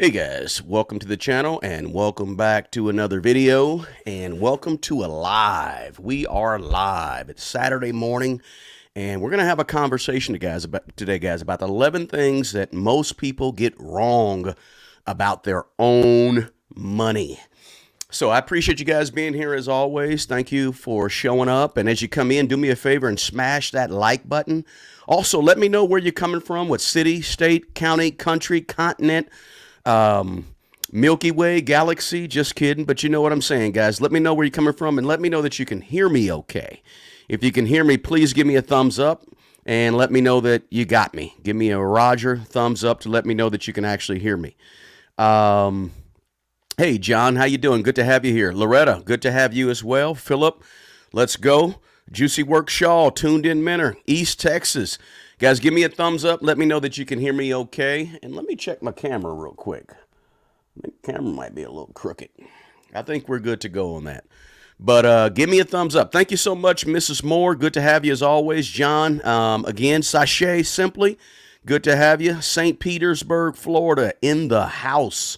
Hey guys, welcome to the channel and welcome back to another video and welcome to a live. We are live. It's Saturday morning and we're going to have a conversation today, guys, about the 11 things that most people get wrong about their own money. So I appreciate you guys being here as always. Thank you for showing up. And as you come in, do me a favor and smash that like button. Also, let me know where you're coming from, what city, state, county, country, continent, Milky Way, galaxy, just kidding. But you know what I'm saying, guys. Let me know where you're coming from and let me know that you can hear me okay. If you can hear me, please give me a thumbs up and let me know that you got me. Give me a Roger thumbs up to let me know that you can actually hear me. Hey, John, how you doing? Good to have you here. Loretta, good to have you as well. Philip, let's go. Juicy Work Shaw, tuned in Menor, East Texas. Guys, give me a thumbs up. Let me know that you can hear me okay. And let me check my camera real quick. The camera might be a little crooked. I think we're good to go on that. But give me a thumbs up. Thank you so much, Mrs. Moore. Good to have you as always. John, again, Sachet, simply. Good to have you. St. Petersburg, Florida, in the house.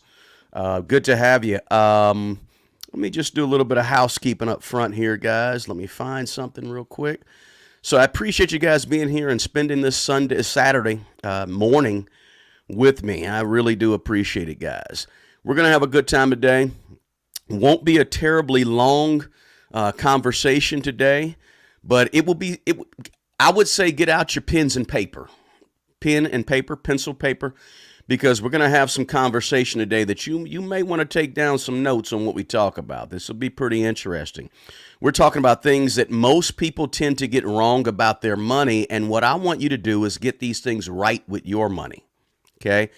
Good to have you. Let me just do a little bit of housekeeping up front here, guys. Let me find something real quick. So I appreciate you guys being here and spending this Saturday morning with me. I really do appreciate it, guys. We're going to have a good time today. Won't be a terribly long conversation today, but it will be, I would say get out your pens and paper. Pen and paper, pencil, paper, because we're going to have some conversation today that you may want to take down some notes on what we talk about. This will be pretty interesting. We're talking about things that most people tend to get wrong about their money, and what I want you to do is get these things right with your money, okay?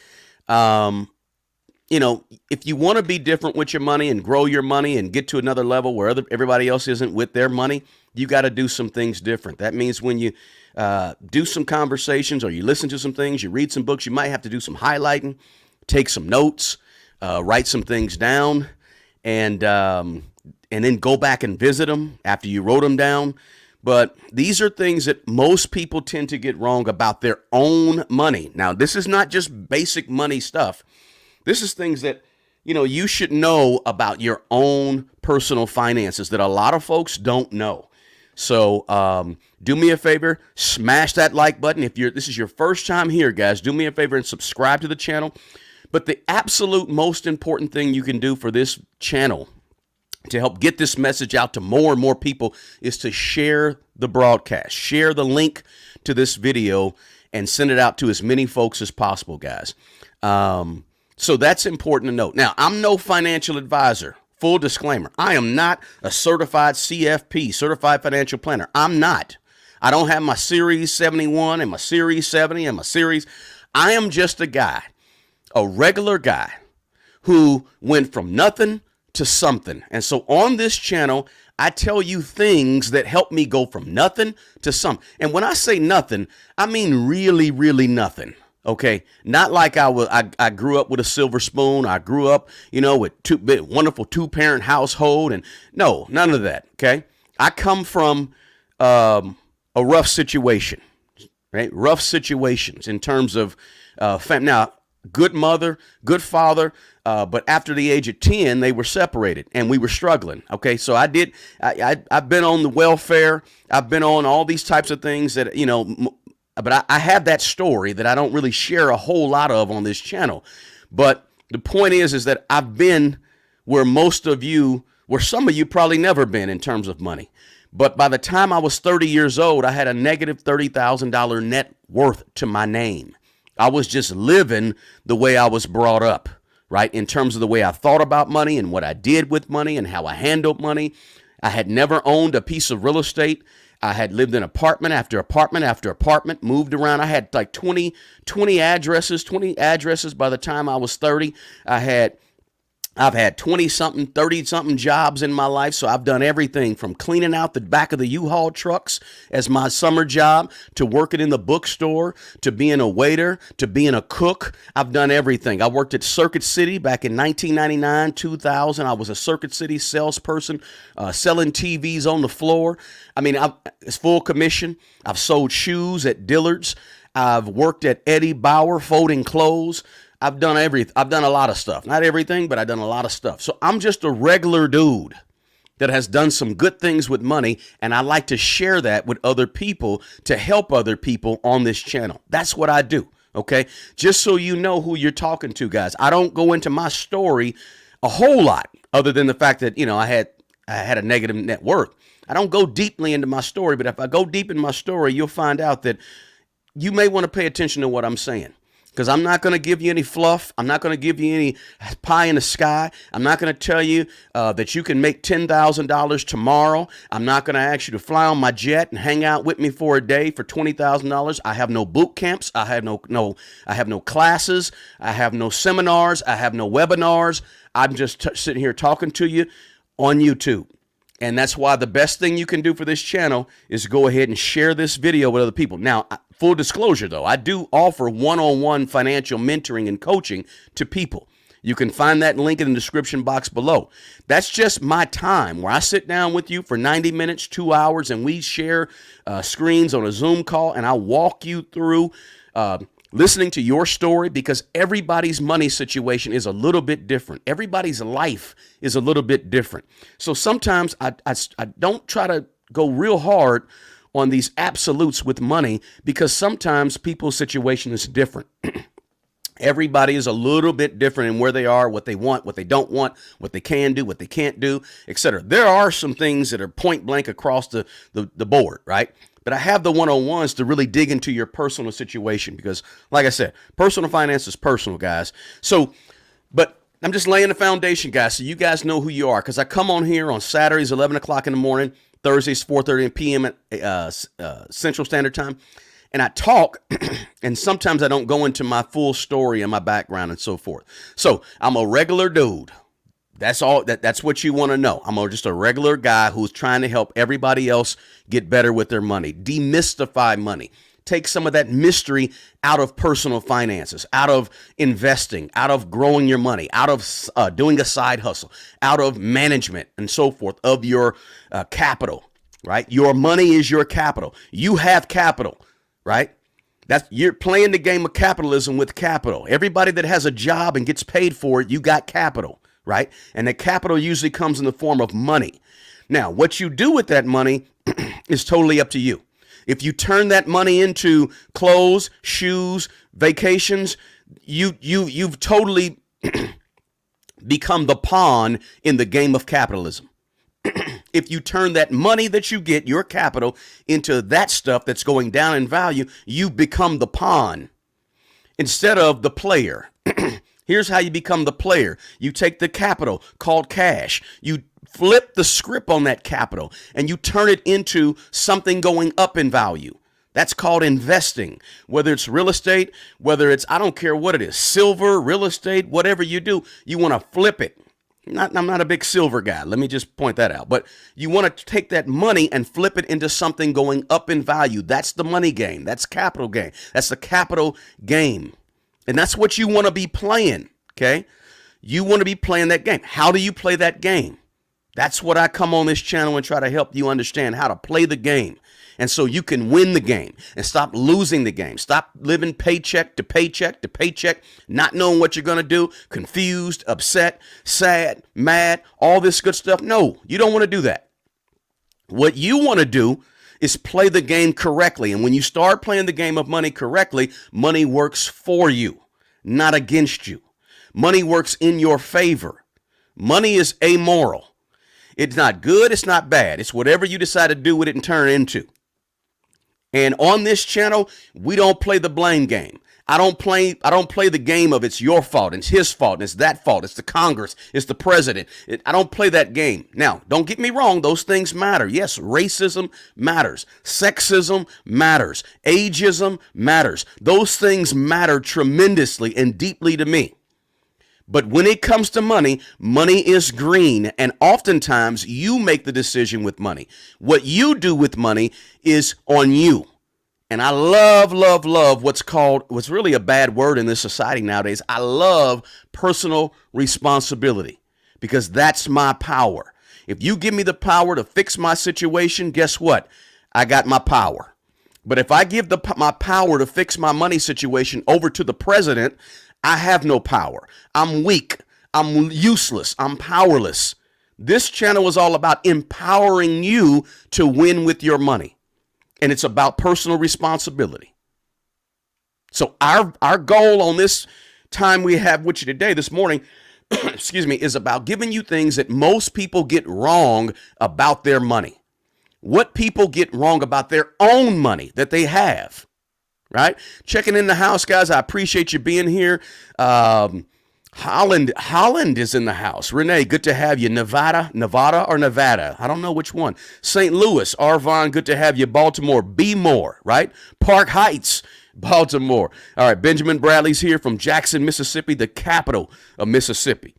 You know, if you want to be different with your money and grow your money and get to another level where everybody else isn't with their money, you got to do some things different. That means when you do some conversations or you listen to some things, you read some books, you might have to do some highlighting, take some notes, write some things down, and then go back and visit them after you wrote them down. But these are things that most people tend to get wrong about their own money. Now, this is not just basic money stuff. This is things that, you know, you should know about your own personal finances that a lot of folks don't know. So do me a favor, smash that like button. If this is your first time here, guys, do me a favor and subscribe to the channel. But the absolute most important thing you can do for this channel to help get this message out to more and more people is to share the broadcast. Share the link to this video and send it out to as many folks as possible, guys. So that's important to note. Now, I'm no financial advisor. Full disclaimer. I am not a certified CFP, certified financial planner. I'm not. I don't have my Series 71 and my Series 70 and my Series. I am just a guy, a regular guy who went from nothing to something. And so on this channel, I tell you things that help me go from nothing to something. And when I say nothing, I mean really, really nothing. Okay, not like I grew up with a silver spoon. I grew up, you know, with wonderful two-parent household, and no, none of that. Okay, I come from a rough situation, right? Rough situations in terms of now, good mother, good father, but after the age of 10, they were separated and we were struggling. Okay, so I've been on the welfare. I've been on all these types of things that, you know. But I have that story that I don't really share a whole lot of on this channel. But the point is that I've been where some of you probably never been in terms of money. But by the time I was 30 years old, I had a negative $30,000 net worth to my name. I was just living the way I was brought up, right? In terms of the way I thought about money and what I did with money and how I handled money. I had never owned a piece of real estate. I had lived in apartment after apartment after apartment, moved around. I had like 20 addresses by the time I was 30. I've had 20-something, 30-something jobs in my life, so I've done everything from cleaning out the back of the U-Haul trucks as my summer job to working in the bookstore to being a waiter to being a cook. I've done everything. I worked at Circuit City back in 1999, 2000. I was a Circuit City salesperson selling TVs on the floor. I mean, it's full commission. I've sold shoes at Dillard's. I've worked at Eddie Bauer folding clothes. I've done a lot of stuff. Not everything, but I've done a lot of stuff. So I'm just a regular dude that has done some good things with money, and I like to share that with other people to help other people on this channel. That's what I do, okay? Just so you know who you're talking to, guys. I don't go into my story a whole lot other than the fact that, I had a negative net worth. I don't go deeply into my story, but if I go deep in my story, you'll find out that you may want to pay attention to what I'm saying. Because I'm not going to give you any fluff. I'm not going to give you any pie in the sky. I'm not going to tell you that you can make $10,000 tomorrow. I'm not going to ask you to fly on my jet and hang out with me for a day for $20,000. I have no boot camps. I have no classes. I have no seminars. I have no webinars. I'm just sitting here talking to you on YouTube. And that's why the best thing you can do for this channel is go ahead and share this video with other people. Now, full disclosure, though, I do offer one-on-one financial mentoring and coaching to people. You can find that link in the description box below. That's just my time where I sit down with you for 90 minutes, 2 hours, and we share screens on a Zoom call, and I walk you through listening to your story, because everybody's money situation is a little bit different. Everybody's life is a little bit different. So sometimes I don't try to go real hard on these absolutes with money, because sometimes people's situation is different. Everybody is a little bit different in where they are, what they want, what they don't want, what they can do, what they can't do, etc. There are some things that are point blank across the board, right? But I have the one-on-ones to really dig into your personal situation, because, like I said, personal finance is personal, guys. So, but I'm just laying the foundation, guys, so you guys know who you are, because I come on here on Saturdays, 11 o'clock in the morning, Thursdays, 4:30 p.m. at Central Standard Time, and I talk, and sometimes I don't go into my full story and my background and so forth. So I'm a regular dude. That's all. That's what you want to know. I'm just a regular guy who's trying to help everybody else get better with their money, demystify money, take some of that mystery out of personal finances, out of investing, out of growing your money, out of doing a side hustle, out of management and so forth of your capital, right? Your money is your capital. You have capital, right? You're playing the game of capitalism with capital. Everybody that has a job and gets paid for it, you got capital, right? And the capital usually comes in the form of money. Now, what you do with that money is totally up to you. If you turn that money into clothes, shoes, vacations, you've totally become the pawn in the game of capitalism. If you turn that money that you get, your capital, into that stuff that's going down in value, you become the pawn instead of the player. Here's how you become the player. You take the capital called cash. You flip the script on that capital and you turn it into something going up in value. That's called investing. Whether it's real estate, whether it's, I don't care what it is, silver, real estate, whatever you do, you want to flip it. I'm not a big silver guy. Let me just point that out. But you want to take that money and flip it into something going up in value. That's the money game. That's capital game. That's the capital game. And that's what you want to be playing, okay? You want to be playing that game. How do you play that game? That's what I come on this channel and try to help you understand how to play the game. And so you can win the game and stop losing the game. Stop living paycheck to paycheck to paycheck, not knowing what you're going to do, confused, upset, sad, mad, all this good stuff. No, you don't want to do that. What you want to do is play the game correctly. And when you start playing the game of money correctly, money works for you, not against you. Money works in your favor. Money is amoral. It's not good. It's not bad. It's whatever you decide to do with it and turn it into. And on this channel, we don't play the blame game. I don't play the game of it's your fault, it's his fault, it's that fault, it's the Congress, it's the president. I don't play that game. Now, don't get me wrong, those things matter. Yes, racism matters. Sexism matters. Ageism matters. Those things matter tremendously and deeply to me. But when it comes to money, money is green, and oftentimes you make the decision with money. What you do with money is on you. And I love what's really a bad word in this society nowadays. I love personal responsibility, because that's my power. If you give me the power to fix my situation, guess what? I got my power. But if I give my power to fix my money situation over to the president, I have no power. I'm weak. I'm useless. I'm powerless. This channel is all about empowering you to win with your money. And it's about personal responsibility. So our goal on this time we have with you today, this morning, excuse me, is about giving you things that most people get wrong about their money. What people get wrong about their own money that they have, right? Checking in the house, guys. I appreciate you being here. Holland is in the house. Renee, good to have you. Nevada or Nevada? I don't know which one. St. Louis, Arvon, good to have you. Baltimore, B More, right? Park Heights, Baltimore. All right, Benjamin Bradley's here from Jackson, Mississippi, the capital of Mississippi.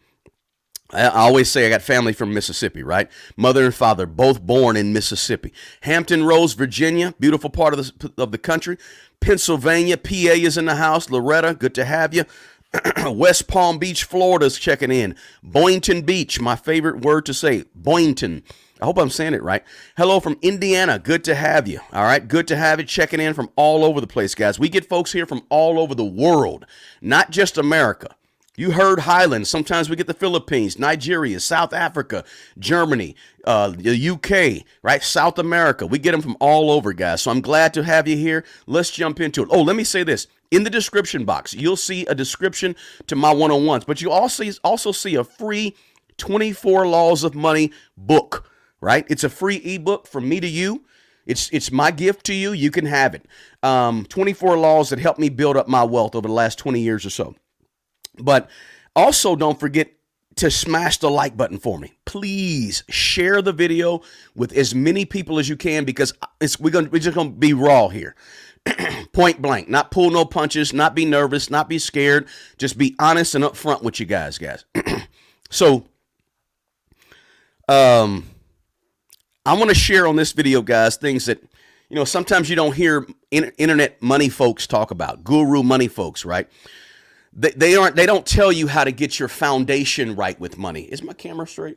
I always say I got family from Mississippi, right? Mother and father, both born in Mississippi. Hampton Roads, Virginia, beautiful part of the country. Pennsylvania, PA is in the house. Loretta, good to have you. West Palm Beach, Florida's checking in. Boynton Beach, my favorite word to say, Boynton. I hope I'm saying it right. Hello from Indiana. Good to have you. All right. Good to have you checking in from all over the place, guys. We get folks here from all over the world, not just America. You heard Highlands. Sometimes we get the Philippines, Nigeria, South Africa, Germany, the UK, right? South America. We get them from all over, guys. So I'm glad to have you here. Let's jump into it. Oh, let me say this. In the description box, you'll see a description to my one-on-ones, but you also see a free 24 Laws of Money book, right? It's a free ebook from me to you. It's my gift to you. You can have it. 24 laws that helped me build up my wealth over the last 20 years or so. But also don't forget to smash the like button for me. Please share the video with as many people as you can, because we're just gonna be raw here. Point blank, not pull no punches, not be nervous, not be scared, just be honest and upfront with you guys. So I want to share on this video, guys, things that, you know, sometimes you don't hear internet money folks talk about, guru money folks, right? They don't tell you how to get your foundation right with money. Is my camera straight?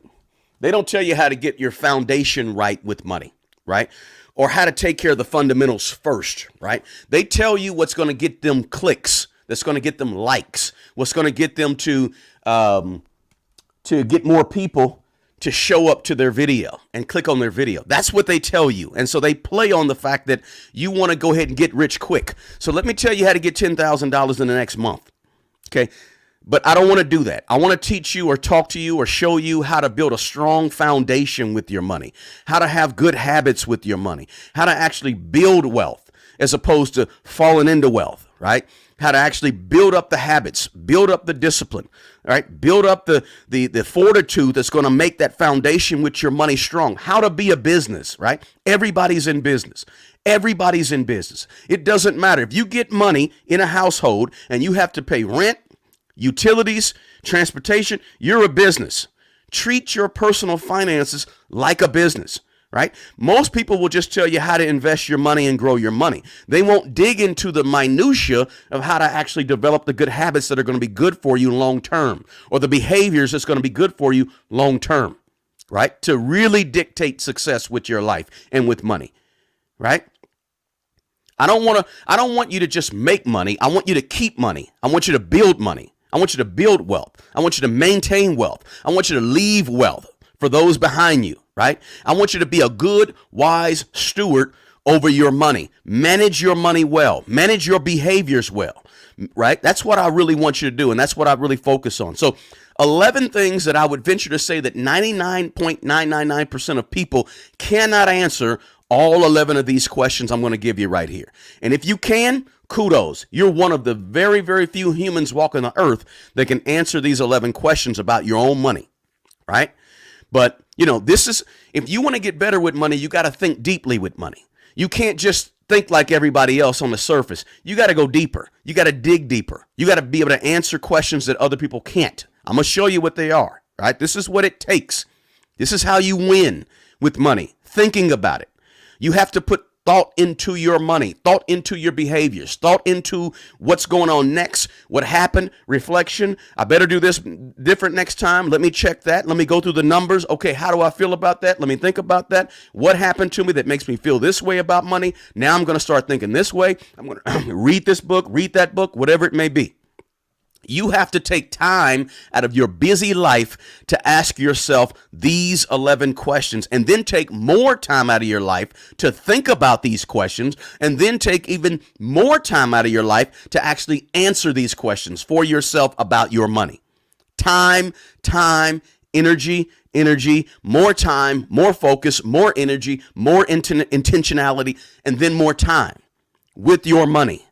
They don't tell you how to get your foundation right with money, right? Or how to take care of the fundamentals first, right? They tell you what's going to get them clicks, that's going to get them likes, what's going to get them to get more people to show up to their video and click on their video. That's what they tell you. And so they play on the fact that you want to go ahead and get rich quick. So let me tell you how to get $10,000 in the next month. Okay. But I don't want to do that. I want to teach you or talk to you or show you how to build a strong foundation with your money, how to have good habits with your money, how to actually build wealth as opposed to falling into wealth, right? How to actually build up the habits, build up the discipline, all right? Build up the fortitude that's going to make that foundation with your money strong. How to be a business, right? Everybody's in business. Everybody's in business. It doesn't matter. If you get money in a household and you have to pay rent, utilities, transportation, you're a business. Treat your personal finances like a business, right? Most people will just tell you how to invest your money and grow your money. They won't dig into the minutia of how to actually develop the good habits that are going to be good for you long term, or the behaviors that's going to be good for you long term, right? To really dictate success with your life and with money, right? I don't want you to just make money. I want you to keep money. I want you to build money. I want you to build wealth. I want you to maintain wealth. I want you to leave wealth for those behind you, right? I want you to be a good, wise steward over your money. Manage your money well. Manage your behaviors well, right? That's what I really want you to do, and that's what I really focus on. So 11 things that I would venture to say that 99.999% of people cannot answer all 11 of these questions I'm going to give you right here. And if you can, kudos. You're one of the very, very few humans walking the earth that can answer these 11 questions about your own money, right? But, you know, if you want to get better with money, you got to think deeply with money. You can't just think like everybody else on the surface. You got to go deeper. You got to dig deeper. You got to be able to answer questions that other people can't. I'm going to show you what they are, right? This is what it takes. This is how you win with money, thinking about it. You have to put thought into your money, thought into your behaviors, thought into what's going on next, what happened, reflection. I better do this different next time. Let me check that. Let me go through the numbers. Okay, how do I feel about that? Let me think about that. What happened to me that makes me feel this way about money? Now I'm going to start thinking this way. I'm going to read this book, read that book, whatever it may be. You have to take time out of your busy life to ask yourself these 11 questions, and then take more time out of your life to think about these questions, and then take even more time out of your life to actually answer these questions for yourself about your money. Time, energy, more time, more focus, more energy, more intentionality, and then more time with your money.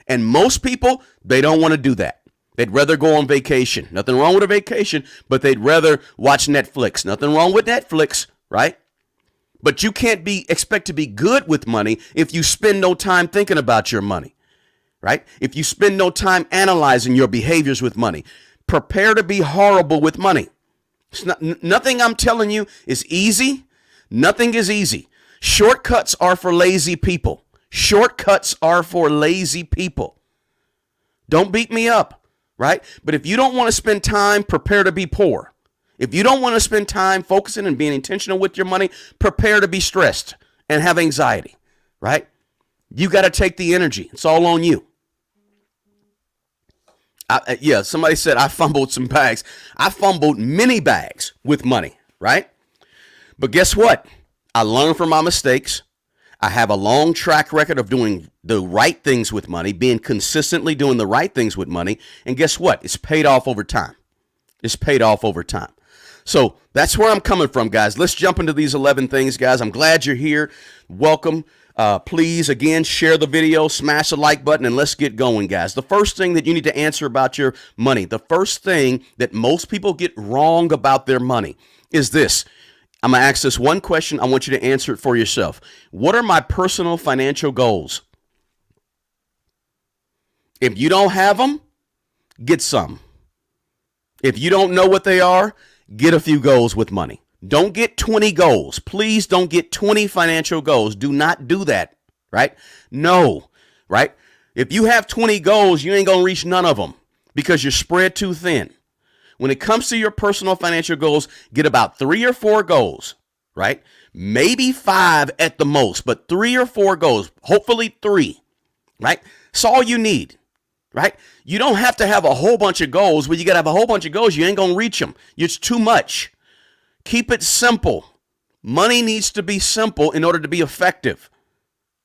And most people, they don't want to do that. They'd rather go on vacation. Nothing wrong with a vacation, but they'd rather watch Netflix. Nothing wrong with Netflix, right? But you can't expect to be good with money if you spend no time thinking about your money, right? If you spend no time analyzing your behaviors with money. Prepare to be horrible with money. Nothing I'm telling you is easy. Nothing is easy. Shortcuts are for lazy people. Shortcuts are for lazy people. Don't beat me up. Right? But if you don't want to spend time, prepare to be poor. If you don't want to spend time focusing and being intentional with your money, prepare to be stressed and have anxiety. Right? You got to take the energy. It's all on you. Somebody said I fumbled some bags. I fumbled many bags with money. Right? But guess what? I learned from my mistakes. I have a long track record of doing the right things with money, being consistently doing the right things with money. And guess what? It's paid off over time. It's paid off over time. So that's where I'm coming from, guys. Let's jump into these 11 things, guys. I'm glad you're here. Welcome. Please, again, share the video, smash the like button, and let's get going, guys. The first thing that you need to answer about your money, the first thing that most people get wrong about their money is this. I'm going to ask this one question. I want you to answer it for yourself. What are my personal financial goals? If you don't have them, get some. If you don't know what they are, get a few goals with money. Don't get 20 goals. Please don't get 20 financial goals. Do not do that, right? No, right? If you have 20 goals, you ain't going to reach none of them because you're spread too thin. When it comes to your personal financial goals, get about 3 or 4 goals, right? Maybe 5 at the most, but 3 or 4 goals, hopefully 3, right? That's all you need, right? You don't have to have a whole bunch of goals. When you got to have a whole bunch of goals, you ain't going to reach them. It's too much. Keep it simple. Money needs to be simple in order to be effective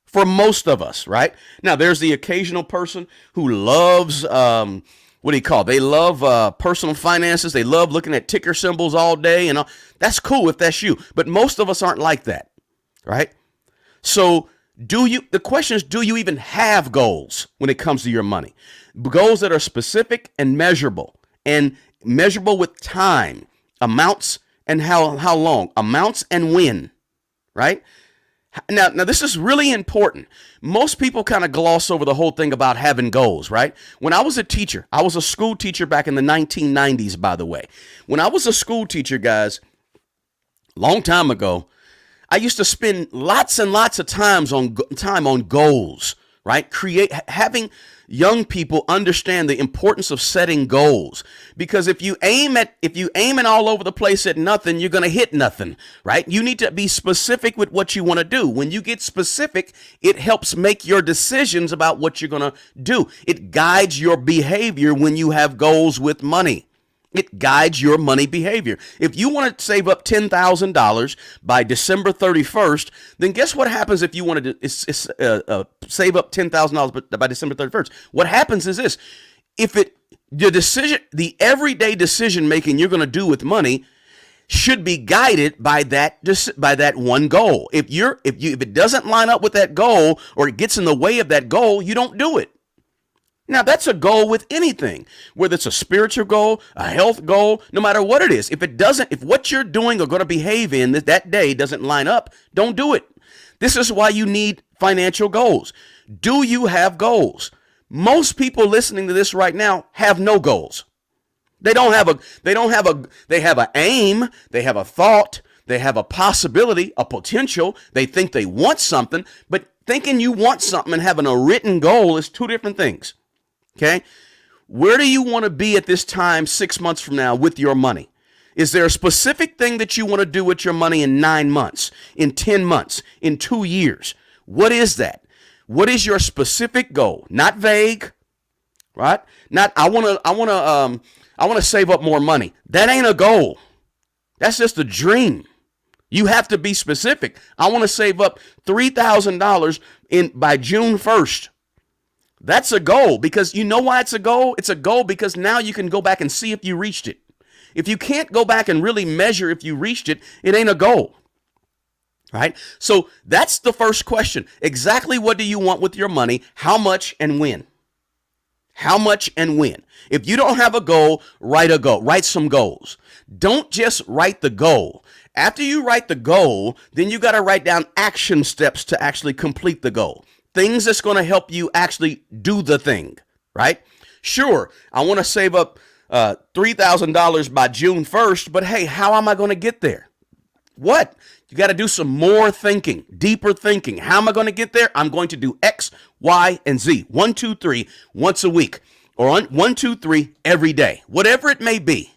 for most of us, right? Now, there's the occasional person who loves, they love personal finances. They love looking at ticker symbols all day and all. That's cool if that's you. But most of us aren't like that, right? So the question is, do you even have goals when it comes to your money? Goals that are specific and measurable with time, amounts, and how long, amounts and when, right? Now, this is really important. Most people kind of gloss over the whole thing about having goals, right? When I was a teacher, I was a school teacher back in the 1990s, by the way. When I was a school teacher, guys, long time ago, I used to spend lots and lots of time on goals, right? Having young people understand the importance of setting goals, because if you aiming all over the place at nothing, you're going to hit nothing, right? You need to be specific with what you want to do. When you get specific, it helps make your decisions about what you're going to do. It guides your behavior when you have goals with money. It guides your money behavior. If you want to save up $10,000 by December 31st, then guess what happens if you want to save up $10,000 by December 31st? What happens is this. The everyday decision making you're going to do with money should be guided by that one goal. If it doesn't line up with that goal, or it gets in the way of that goal, you don't do it. Now, that's a goal with anything, whether it's a spiritual goal, a health goal, no matter what it is. If what you're doing or going to behave in that day doesn't line up, don't do it. This is why you need financial goals. Do you have goals? Most people listening to this right now have no goals. They have an aim, they have a thought, they have a possibility, a potential. They think they want something, but thinking you want something and having a written goal is two different things. Okay, where do you want to be at this time 6 months from now with your money? Is there a specific thing that you want to do with your money in 9 months, in 10 months, in 2 years? What is that? What is your specific goal? Not vague, right? Not I want to save up more money. That ain't a goal. That's just a dream. You have to be specific. I want to save up $3,000 in by June 1st. That's a goal, because you know why it's a goal? It's a goal because now you can go back and see if you reached it. If you can't go back and really measure if you reached it, it ain't a goal. Right? So that's the first question. Exactly what do you want with your money? How much and when? How much and when? If you don't have a goal, write some goals. Don't just write the goal. After you write the goal, then you got to write down action steps to actually complete the goal. Things that's going to help you actually do the thing, right? Sure, I want to save up $3,000 by June 1st, but hey, how am I going to get there? What? You got to do some more thinking, deeper thinking. How am I going to get there? I'm going to do X, Y, and Z. 1, 2, 3 once a week, or 1, 2, 3 every day, whatever it may be,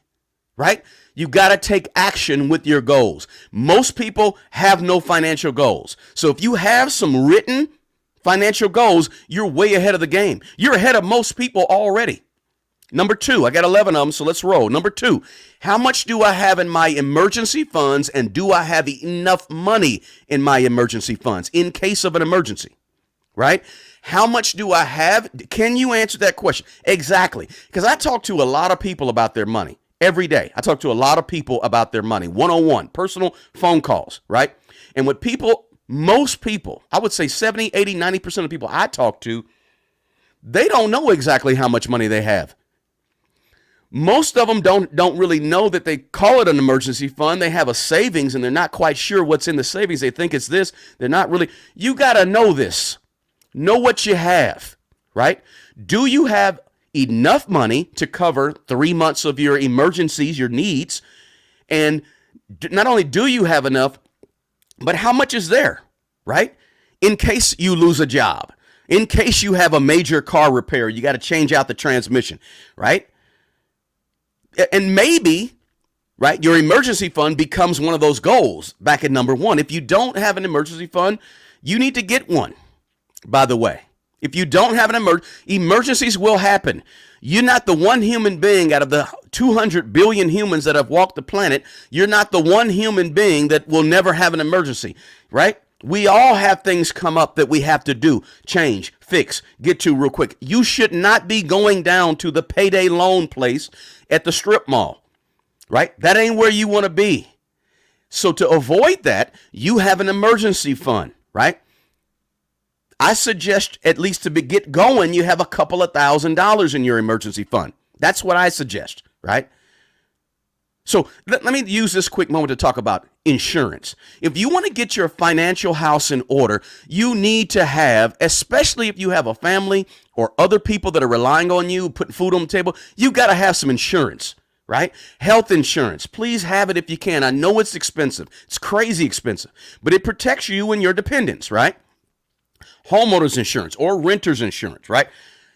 right? You got to take action with your goals. Most people have no financial goals. So if you have some written financial goals, you're way ahead of the game. You're ahead of most people already. Number 2, I got 11 of them, so let's roll. Number 2, how much do I have in my emergency funds, and do I have enough money in my emergency funds in case of an emergency, right? How much do I have? Can you answer that question? Exactly, because I talk to a lot of people about their money every day. I talk to a lot of people about their money, one-on-one, personal phone calls, right? And with people, most people, I would say 70, 80, 90% of people I talk to, they don't know exactly how much money they have. Most of them don't really know that they call it an emergency fund. They have a savings and they're not quite sure what's in the savings. They think it's this. They're not really. You got to know this. Know what you have, right? Do you have enough money to cover 3 months of your emergencies, your needs? And not only do you have enough, but how much is there, right? In case you lose a job, in case you have a major car repair, you got to change out the transmission, right? And maybe, right, your emergency fund becomes one of those goals back at number 1. If you don't have an emergency fund, you need to get one, by the way. If you don't have an emergencies will happen. You're not the one human being out of the 200 billion humans that have walked the planet. You're not the one human being that will never have an emergency, right? We all have things come up that we have to do, change, fix, get to real quick. You should not be going down to the payday loan place at the strip mall, right? That ain't where you want to be. So to avoid that, you have an emergency fund, right? I suggest at least to get going, you have a couple of $1,000s in your emergency fund. That's what I suggest, right? So let me use this quick moment to talk about insurance. If you want to get your financial house in order, you need to have, especially if you have a family or other people that are relying on you, putting food on the table, you got to have some insurance, right? Health insurance. Please have it if you can. I know it's expensive. It's crazy expensive, but it protects you and your dependents, right? Homeowners insurance or renters insurance, right?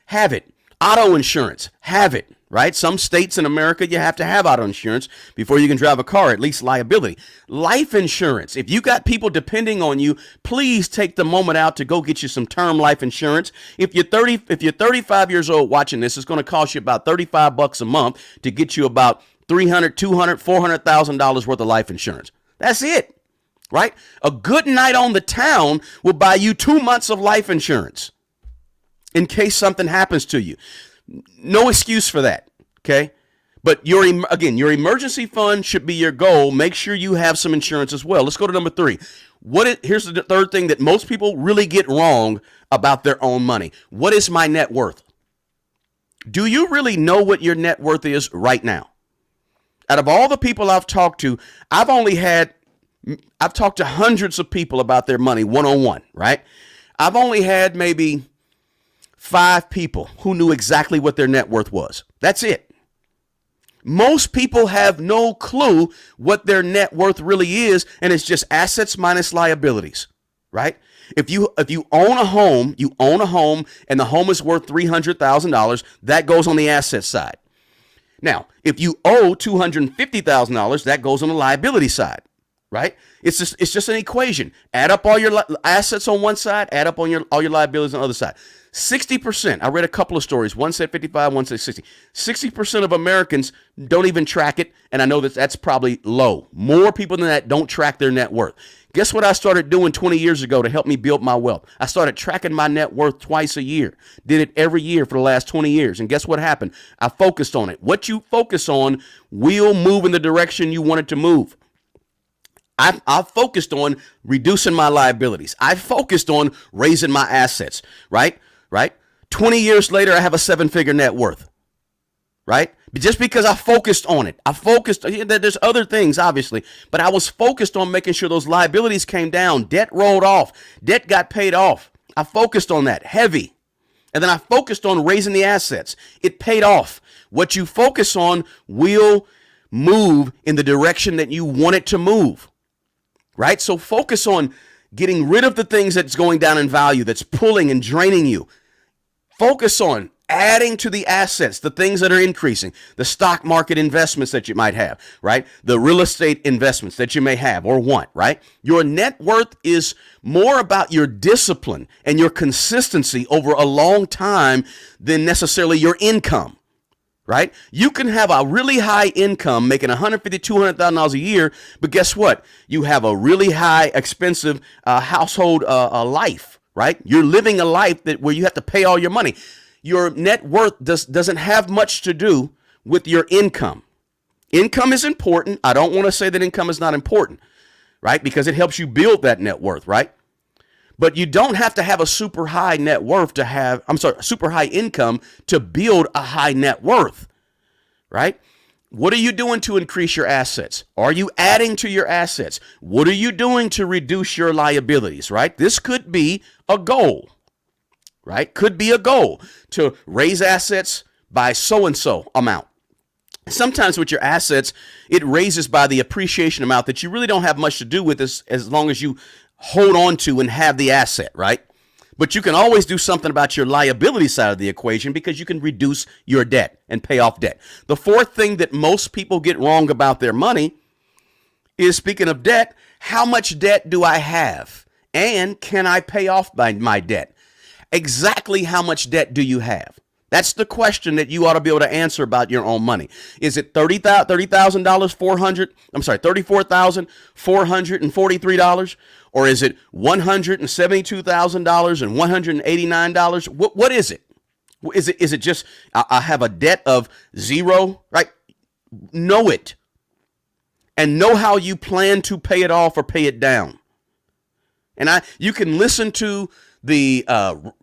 Have it. Auto insurance. Have it. Right? Some states in America, you have to have auto insurance before you can drive a car, at least liability. Life insurance. If you got people depending on you, please take the moment out to go get you some term life insurance. If you're 35 years old watching this, it's going to cost you about $35 a month to get you about $300, $200, $400,000 worth of life insurance. That's it. Right? A good night on the town will buy you 2 months of life insurance in case something happens to you. No excuse for that, okay? But your emergency fund should be your goal. Make sure you have some insurance as well. Let's go to number 3. Here's the third thing that most people really get wrong about their own money. What is my net worth? Do you really know what your net worth is right now? Out of all the people I've talked to, I've talked to hundreds of people about their money one-on-one, right? I've only had maybe 5 people who knew exactly what their net worth was. That's it. Most people have no clue what their net worth really is, and it's just assets minus liabilities, right? If you own a home, and the home is worth $300,000, that goes on the asset side. Now, if you owe $250,000, that goes on the liability side. right? It's just an equation. Add up all your assets on one side, add up on all your liabilities on the other side. 60%. I read a couple of stories. One said 55, one said 60. 60% of Americans don't even track it, and I know that that's probably low. More people than that don't track their net worth. Guess what I started doing 20 years ago to help me build my wealth? I started tracking my net worth twice a year. Did it every year for the last 20 years. And guess what happened? I focused on it. What you focus on will move in the direction you want it to move. I focused on reducing my liabilities. I focused on raising my assets, right? 20 years later, I have a 7-figure net worth, right? Just because I focused on it. There's other things, obviously, but I was focused on making sure those liabilities came down. Debt rolled off. Debt got paid off. I focused on that heavy. And then I focused on raising the assets. It paid off. What you focus on will move in the direction that you want it to move. Right? So focus on getting rid of the things that's going down in value, that's pulling and draining you. Focus on adding to the assets, the things that are increasing, the stock market investments that you might have, right? The real estate investments that you may have or want, right? Your net worth is more about your discipline and your consistency over a long time than necessarily your income. Right? You can have a really high income making $150,000, $200,000 a year, but guess what? You have a really high, expensive household life, right? You're living a life where you have to pay all your money. Your net worth doesn't have much to do with your income. Income is important. I don't want to say that income is not important, right? Because it helps you build that net worth, right? But you don't have to have a super high net worth super high income to build a high net worth, right? What are you doing to increase your assets? Are you adding to your assets? What are you doing to reduce your liabilities, right? This could be a goal, right? Could be a goal to raise assets by so-and-so amount. Sometimes with your assets, it raises by the appreciation amount that you really don't have much to do with this as long as you hold on to and have the asset, right? But you can always do something about your liability side of the equation because you can reduce your debt and pay off debt. The fourth thing that most people get wrong about their money is, speaking of debt, how much debt do I have? And can I pay off my debt? Exactly how much debt do you have? That's the question that you ought to be able to answer about your own money. Is it $34,443, or is it $172,000 and $189? What is it? Is it just I have a debt of zero? Right? Know it, and know how you plan to pay it off or pay it down. And you can listen to the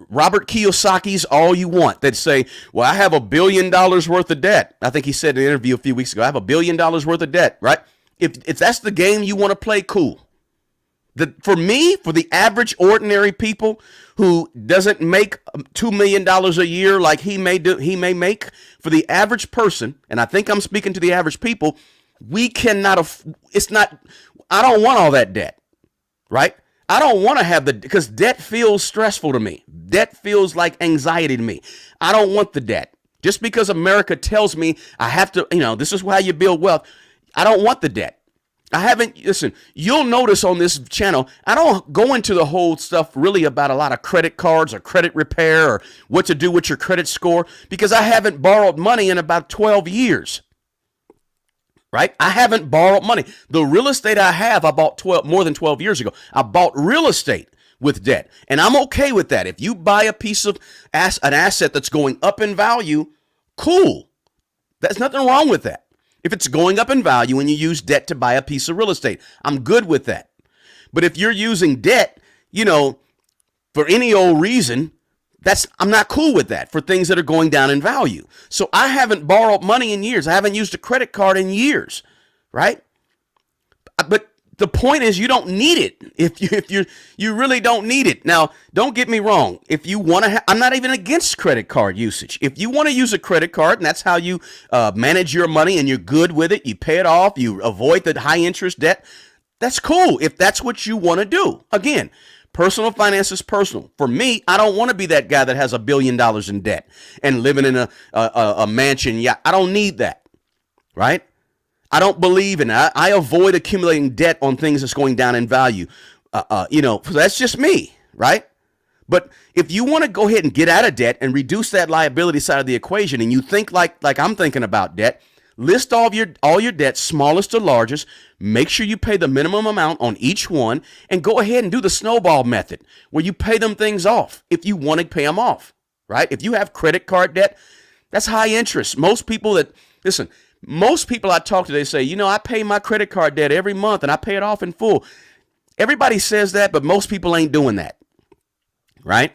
Robert Kiyosaki's all you want that say, well, I have $1 billion worth of debt. I think he said in an interview a few weeks ago, I have $1 billion worth of debt, right? If that's the game you want to play, cool. For the average ordinary people who doesn't make $2 million a year like he may make, for the average person, and I think I'm speaking to the average people, we cannot, I don't want all that debt, right? I don't want to have because debt feels stressful to me. Debt feels like anxiety to me. I don't want the debt. Just because America tells me I have to, this is how you build wealth. I don't want the debt. Listen, you'll notice on this channel, I don't go into the whole stuff really about a lot of credit cards or credit repair or what to do with your credit score, because I haven't borrowed money in about 12 years. Right? I haven't borrowed money. The real estate I have, I bought more than 12 years ago. I bought real estate with debt, and I'm okay with that. If you buy a piece of an asset that's going up in value, cool. There's nothing wrong with that. If it's going up in value and you use debt to buy a piece of real estate, I'm good with that. But if you're using debt, for any old reason, I'm not cool with that for things that are going down in value. So I haven't borrowed money in years. I haven't used a credit card in years, right? But the point is, you don't need it. If you really don't need it. Now, don't get me wrong. If you want to, I'm not even against credit card usage. If you want to use a credit card and that's how you manage your money and you're good with it, you pay it off, you avoid the high interest debt, that's cool. If that's what you want to do. Again, personal finance is personal. For me, I don't want to be that guy that has $1 billion in debt and living in a mansion. Yeah, I don't need that, right? I don't believe in it. I avoid accumulating debt on things that's going down in value. So that's just me, right? But if you want to go ahead and get out of debt and reduce that liability side of the equation, and you think like I'm thinking about debt, list all your debts, smallest to largest. Make sure you pay the minimum amount on each one, and go ahead and do the snowball method, where you pay them things off if you want to pay them off, right? If you have credit card debt, that's high interest. Most people I talk to, they say, I pay my credit card debt every month and I pay it off in full. Everybody says that, but most people ain't doing that, right?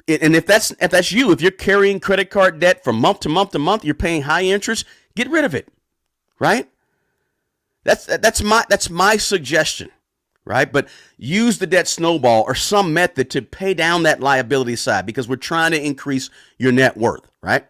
And if that's you, if you're carrying credit card debt from month to month to month, you're paying high interest, get rid of it, right? That's my suggestion, right? But use the debt snowball or some method to pay down that liability side, because we're trying to increase your net worth, right?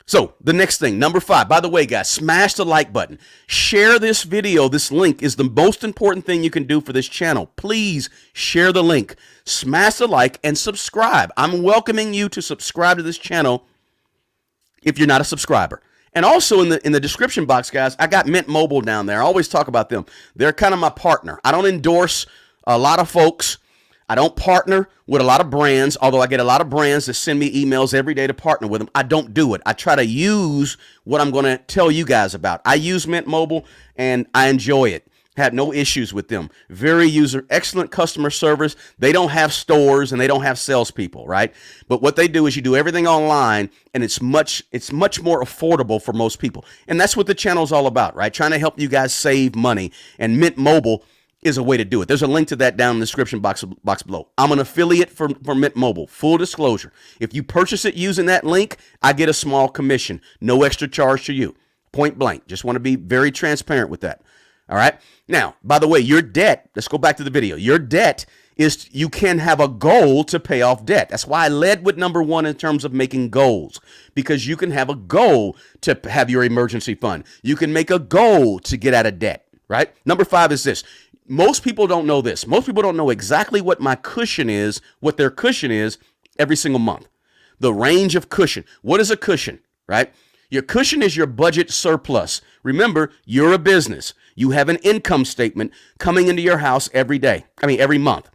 So the next thing, number 5, by the way, guys, smash the like button. Share this video. This link is the most important thing you can do for this channel. Please share the link, smash the like, and subscribe. I'm welcoming you to subscribe to this channel if you're not a subscriber. And also in the description box, guys, I got Mint Mobile down there. I always talk about them. They're kind of my partner. I don't endorse a lot of folks. I don't partner with a lot of brands, although I get a lot of brands that send me emails every day to partner with them. I don't do it. I try to use what I'm going to tell you guys about. I use Mint Mobile, and I enjoy it. Had no issues with them. Very excellent customer service. They don't have stores and they don't have salespeople, right? But what they do is you do everything online, and it's much more affordable for most people. And that's what the channel's all about, right? Trying to help you guys save money. And Mint Mobile is a way to do it. There's a link to that down in the description box below. I'm an affiliate for Mint Mobile. Full disclosure. If you purchase it using that link, I get a small commission. No extra charge to you. Point blank. Just want to be very transparent with that. All right. Now, by the way, your debt, let's go back to the video. Your debt is, you can have a goal to pay off debt. That's why I led with number 1 in terms of making goals, because you can have a goal to have your emergency fund. You can make a goal to get out of debt, right? Number 5 is this. Most people don't know this. Most people don't know exactly what my cushion is, what their cushion is every single month. The range of cushion. What is a cushion, right? Your cushion is your budget surplus. Remember, you're a business. You have an income statement coming into your house every month.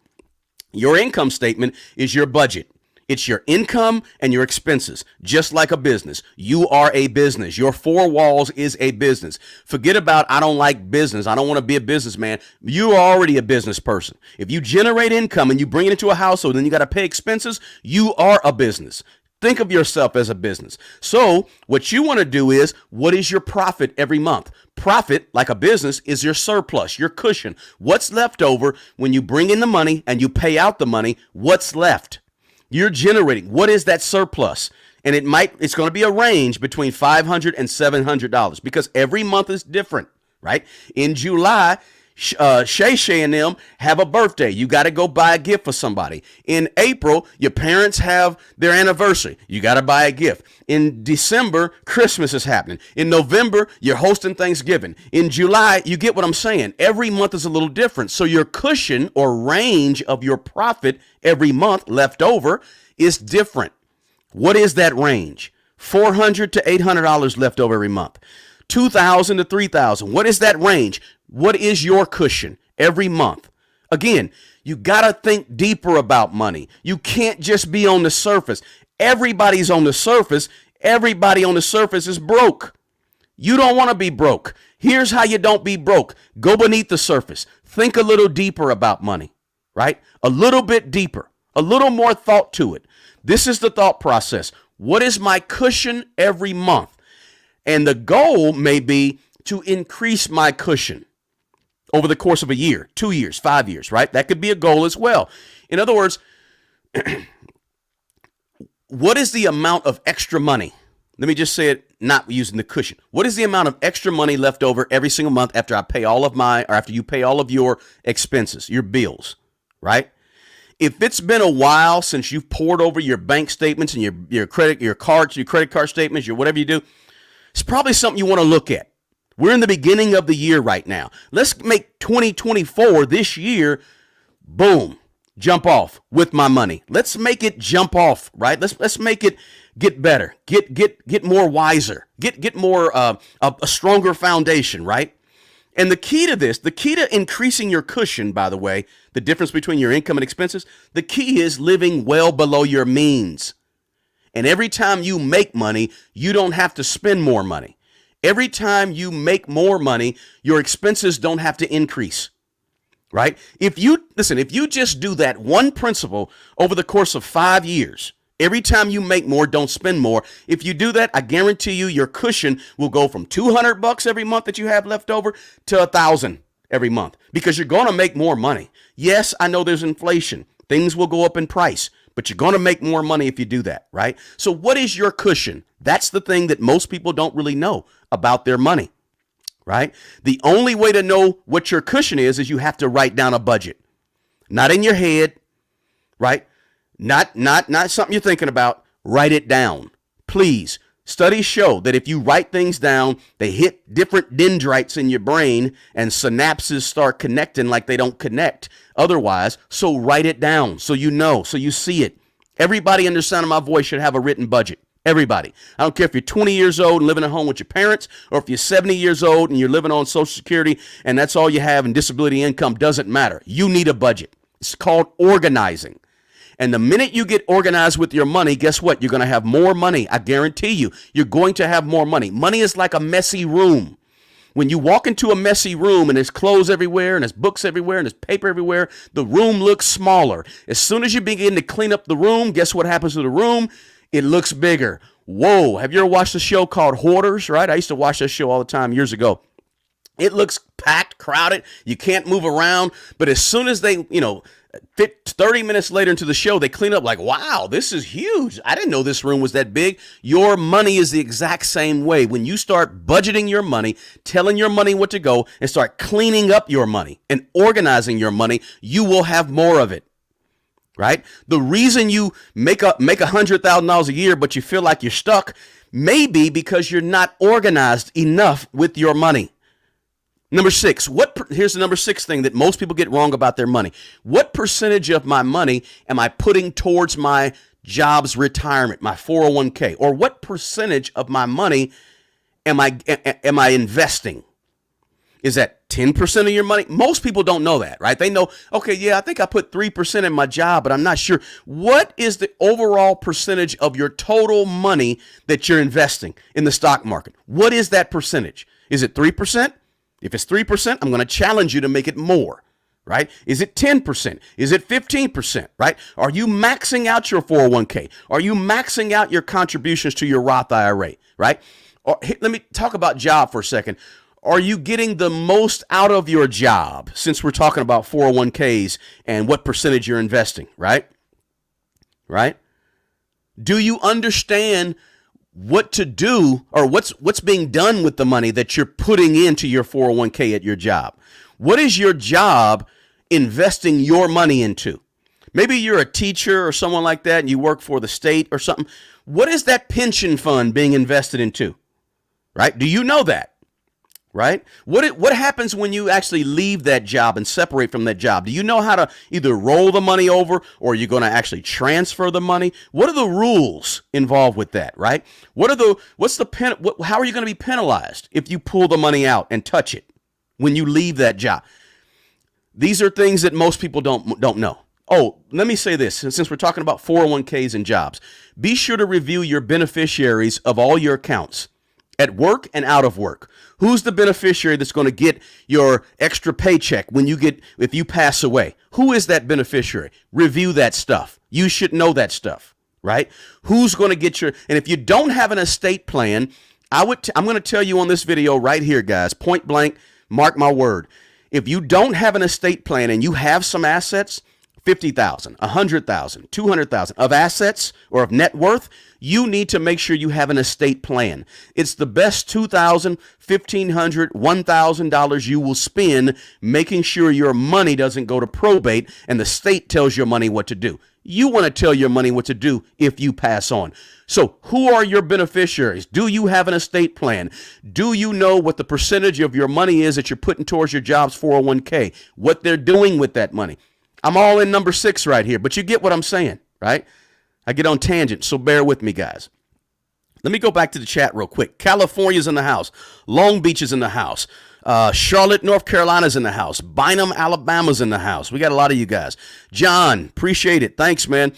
Your income statement is your budget. It's your income and your expenses, just like a business. You are a business. Your 4 walls is a business. Forget about, I don't like business. I don't want to be a businessman. You are already a business person. If you generate income and you bring it into a household and you got to pay expenses, you are a business. Think of yourself as a business. So what you want to do is, what is your profit every month? Profit, like a business, is your surplus, your cushion. What's left over when you bring in the money and you pay out the money? What's left? You're generating. What is that surplus? And it's going to be a range between $500 and $700, because every month is different, right? In July, Shay and them have a birthday. You got to go buy a gift for somebody. In April, your parents have their anniversary. You got to buy a gift. In December, Christmas is happening. In November, you're hosting Thanksgiving. In July, you get what I'm saying. Every month is a little different. So your cushion or range of your profit every month left over is different. What is that range? $400 to $800 left over every month. $2,000 to $3,000. What is that range? What is your cushion every month? Again, you got to think deeper about money. You can't just be on the surface. Everybody's on the surface. Everybody on the surface is broke. You don't want to be broke. Here's how you don't be broke. Go beneath the surface. Think a little deeper about money, right? A little bit deeper, a little more thought to it. This is the thought process. What is my cushion every month? And the goal may be to increase my cushion over the course of a year, 2 years, 5 years, right? That could be a goal as well. In other words, what is the amount of extra money? Let me just say it, not using the cushion. What is the amount of extra money left over every single month after I pay all of after you pay all of your expenses, your bills, right? If it's been a while since you've poured over your bank statements and your credit card statements, your whatever you do, it's probably something you want to look at. We're in the beginning of the year right now. Let's make 2024, this year, boom, jump off with my money. Let's make it jump off, right? Let's make it get better, get more wiser, get more a stronger foundation, right? And the key to this, the key to increasing your cushion, by the way, the difference between your income and expenses, the key is living well below your means. And every time you make money, you don't have to spend more money. Every time you make more money, your expenses don't have to increase, right? If you just do that one principle over the course of 5 years, every time you make more, don't spend more. If you do that, I guarantee you your cushion will go from $200 every month that you have left over to $1,000 every month because you're going to make more money. Yes, I know there's inflation. Things will go up in price, but you're going to make more money if you do that, right? So what is your cushion? That's the thing that most people don't really know about their money, right? The only way to know what your cushion is you have to write down a budget. Not in your head, right? Not something you're thinking about. Write it down. Please. Studies show that if you write things down, they hit different dendrites in your brain and synapses start connecting like they don't connect otherwise. So write it down so you know, so you see it. Everybody under the sound of my voice should have a written budget. Everybody. I don't care if you're 20 years old and living at home with your parents, or if you're 70 years old and you're living on Social Security and that's all you have and disability income, doesn't matter. You need a budget. It's called organizing. And the minute you get organized with your money, guess what? You're going to have more money. I guarantee you, you're going to have more money. Money is like a messy room. When you walk into a messy room and there's clothes everywhere and there's books everywhere and there's paper everywhere, the room looks smaller. As soon as you begin to clean up the room, guess what happens to the room? It looks bigger. Whoa. Have you ever watched a show called Hoarders, right? I used to watch that show all the time years ago. It looks packed, crowded. You can't move around. But as soon as they, 30 minutes later into the show, they clean up like, wow, this is huge. I didn't know this room was that big. Your money is the exact same way. When you start budgeting your money, telling your money what to go, and start cleaning up your money and organizing your money, you will have more of it. Right? The reason you make $100,000 a year, but you feel like you're stuck, may be because you're not organized enough with your money. Number 6, here's the number 6 thing that most people get wrong about their money. What percentage of my money am I putting towards my job's retirement, my 401k? Or what percentage of my money am I investing? Is that 10% of your money? Most people don't know that, right? They know, okay, yeah, I think I put 3% in my job, but I'm not sure. What is the overall percentage of your total money that you're investing in the stock market? What is that percentage? Is it 3%? If it's 3%, I'm going to challenge you to make it more, right? Is it 10%? Is it 15%, right? Are you maxing out your 401k? Are you maxing out your contributions to your Roth IRA, right? Or, let me talk about job for a second. Are you getting the most out of your job, since we're talking about 401ks and what percentage you're investing, right? Right? Do you understand what to do, or what's being done with the money that you're putting into your 401k at your job? What is your job investing your money into? Maybe you're a teacher or someone like that and you work for the state or something. What is that pension fund being invested into? Right? Do you know that? Right? What happens when you actually leave that job and separate from that job? Do you know how to either roll the money over, or are you going to actually transfer the money? What are the rules involved with that, right? How are you going to be penalized if you pull the money out and touch it when you leave that job? These are things that most people don't know. Oh, let me say this, since we're talking about 401ks and jobs, be sure to review your beneficiaries of all your accounts at work and out of work. Who's the beneficiary that's going to get your extra paycheck if you pass away? Who is that beneficiary? Review that stuff. You should know that stuff, right? Who's going to get and if you don't have an estate plan, I'm going to tell you on this video right here, guys, point blank, mark my word. If you don't have an estate plan and you have some assets, 50,000, 100,000, 200,000 of assets or of net worth, you need to make sure you have an estate plan. It's the best $2,000, $1,500, $1,000 you will spend making sure your money doesn't go to probate and the state tells your money what to do. You want to tell your money what to do if you pass on. So who are your beneficiaries? Do you have an estate plan? Do you know what the percentage of your money is that you're putting towards your job's 401k? What they're doing with that money? I'm all in number 6 right here, but you get what I'm saying, right? I get on tangent, so bear with me, guys. Let me go back to the chat real quick. California's in the house. Long Beach is in the house. Charlotte, North Carolina's in the house. Bynum, Alabama's in the house. We got a lot of you guys. John, appreciate it. Thanks, man.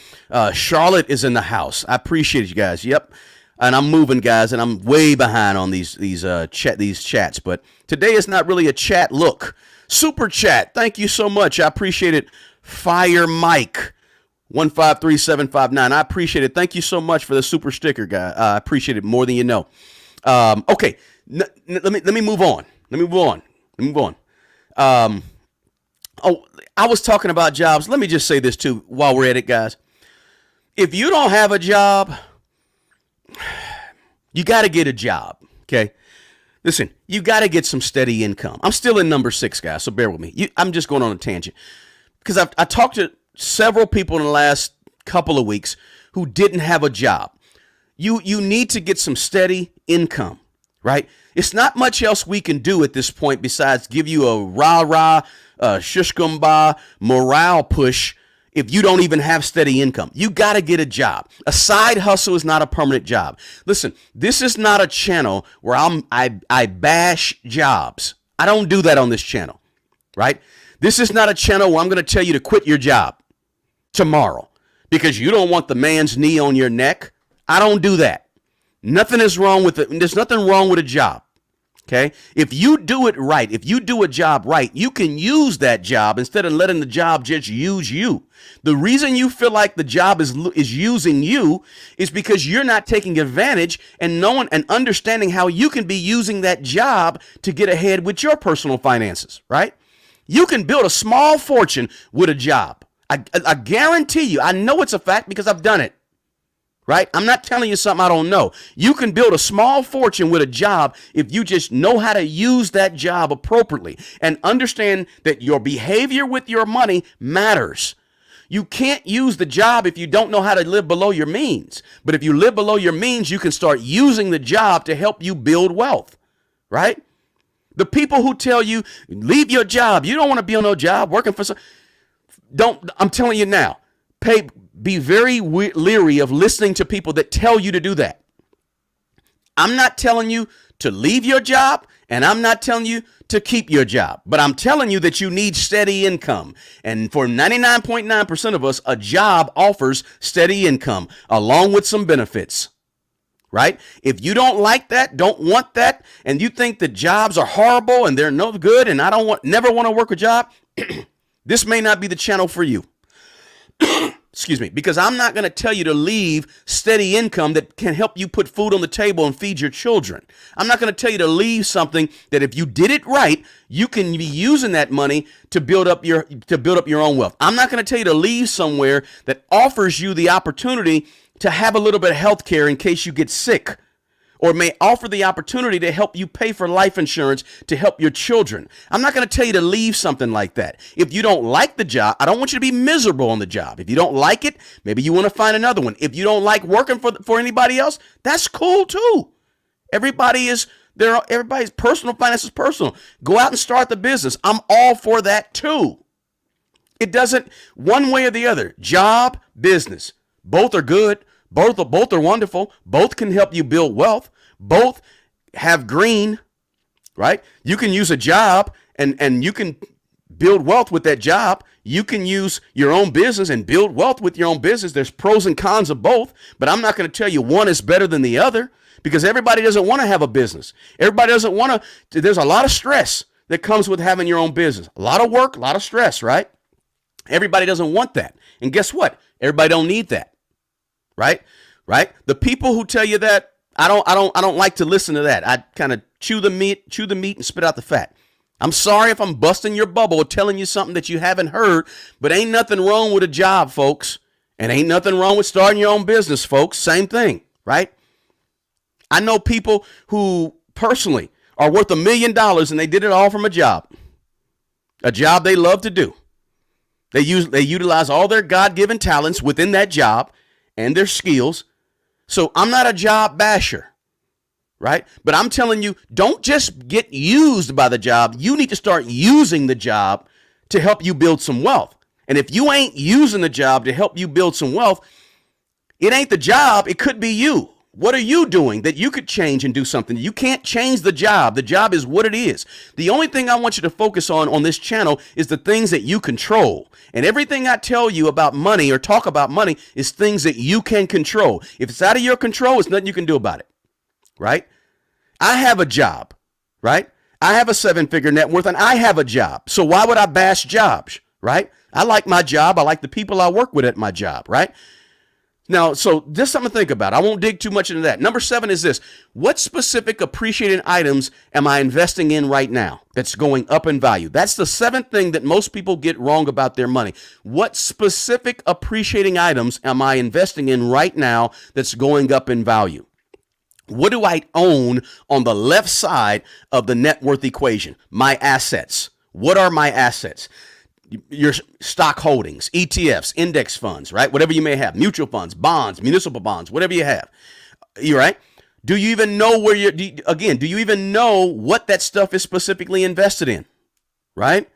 Charlotte is in the house. I appreciate you guys. Yep. And I'm moving, guys, and I'm way behind on these chats. But today is not really a chat look. Super chat. Thank you so much. I appreciate it. Fire Mike. 153759. I appreciate it. Thank you so much for the super sticker, guy. I appreciate it more than you know. Okay, let me move on. Oh, I was talking about jobs. Let me just say this too while we're at it, guys. If you don't have a job, you got to get a job. Okay, listen, you got to get some steady income. I'm still in number 6, guys, so bear with me. I'm just going on a tangent because I talked to several people in the last couple of weeks who didn't have a job. You need to get some steady income, right? It's not much else we can do at this point besides give you a rah-rah, shush-kumbah morale push if you don't even have steady income. You got to get a job. A side hustle is not a permanent job. Listen, this is not a channel where I bash jobs. I don't do that on this channel, right? This is not a channel where I'm going to tell you to quit your job tomorrow because you don't want the man's knee on your neck. I don't do that. Nothing is wrong with it. There's nothing wrong with a job. Okay. If you do it right, if you do a job right, you can use that job instead of letting the job just use you. The reason you feel like the job is using you is because you're not taking advantage and knowing and understanding how you can be using that job to get ahead with your personal finances, right? You can build a small fortune with a job. I guarantee you, I know it's a fact because I've done it, right? I'm not telling you something I don't know. You can build a small fortune with a job if you just know how to use that job appropriately and understand that your behavior with your money matters. You can't use the job if you don't know how to live below your means. But if you live below your means, you can start using the job to help you build wealth, right? The people who tell you, leave your job, you don't want to be on no job working for some... I'm telling you now, be very leery of listening to people that tell you to do that. I'm not telling you to leave your job, and I'm not telling you to keep your job, but I'm telling you that you need steady income. And for 99.9% of us, a job offers steady income along with some benefits, right? If you don't like that, don't want that, and you think that jobs are horrible and they're no good, and never want to work a job, this may not be the channel for you. Excuse me, because I'm not going to tell you to leave steady income that can help you put food on the table and feed your children. I'm not going to tell you to leave something that if you did it right, you can be using that money to build up your own wealth. I'm not going to tell you to leave somewhere that offers you the opportunity to have a little bit of health care in case you get sick, or may offer the opportunity to help you pay for life insurance to help your children. I'm not going to tell you to leave something like that. If you don't like the job, I don't want you to be miserable on the job. If you don't like it, maybe you want to find another one. If you don't like working for anybody else, that's cool too. Everybody's personal finance is personal. Go out and start the business. I'm all for that too. It doesn't one way or the other. Job, business, both are good. Both are wonderful. Both can help you build wealth. Both have green, right? You can use a job and you can build wealth with that job. You can use your own business and build wealth with your own business. There's pros and cons of both, but I'm not going to tell you one is better than the other because everybody doesn't want to have a business. Everybody doesn't want to. There's a lot of stress that comes with having your own business. A lot of work, a lot of stress, right? Everybody doesn't want that. And guess what? Everybody don't need that. Right? The people who tell you that, I don't like to listen to that. I kind of chew the meat and spit out the fat. I'm sorry if I'm busting your bubble or telling you something that you haven't heard, but ain't nothing wrong with a job, folks. And ain't nothing wrong with starting your own business, folks. Same thing, right? I know people who personally are worth $1 million and they did it all from a job they love to do. They utilize all their God-given talents within that job and their skills. So I'm not a job basher, right? But I'm telling you, don't just get used by the job. You need to start using the job to help you build some wealth. And if you ain't using the job to help you build some wealth, it ain't the job. It could be you. What are you doing that you could change and do something? You can't change the job. The job is what it is. The only thing I want you to focus on this channel is the things that you control. And everything I tell you about money or talk about money is things that you can control. If it's out of your control, it's nothing you can do about it, right? I have a job, right? I have a 7-figure net worth and I have a job. So why would I bash jobs, right? I like my job. I like the people I work with at my job, right? Now, so just something to think about. I won't dig too much into that. Number 7 is this. What specific appreciating items am I investing in right now that's going up in value? That's the 7th thing that most people get wrong about their money. What specific appreciating items am I investing in right now that's going up in value? What do I own on the left side of the net worth equation? My assets. What are my assets? Your stock holdings, ETFs, index funds, right? Whatever you may have, mutual funds, bonds, municipal bonds, whatever you have. You right? Do you even know where do you even know what that stuff is specifically invested in? Right?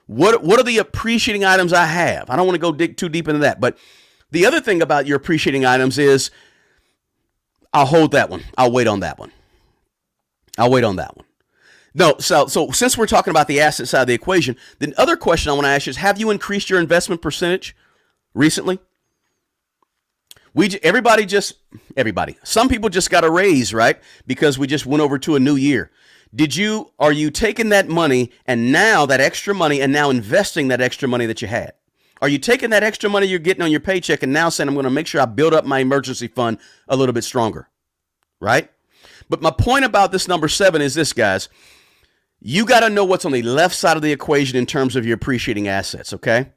What are the appreciating items I have? I don't want to go dig too deep into that, but the other thing about your appreciating items is I'll hold that one. I'll wait on that one. No, so since we're talking about the asset side of the equation, the other question I want to ask you is, have you increased your investment percentage recently? Some people just got a raise, right? Because we just went over to a new year. Are you taking that money and now that extra money and now investing that extra money that you had? Are you taking that extra money you're getting on your paycheck and now saying, I'm going to make sure I build up my emergency fund a little bit stronger, right? But my point about this number 7 is this, guys. You got to know what's on the left side of the equation in terms of your appreciating assets, okay?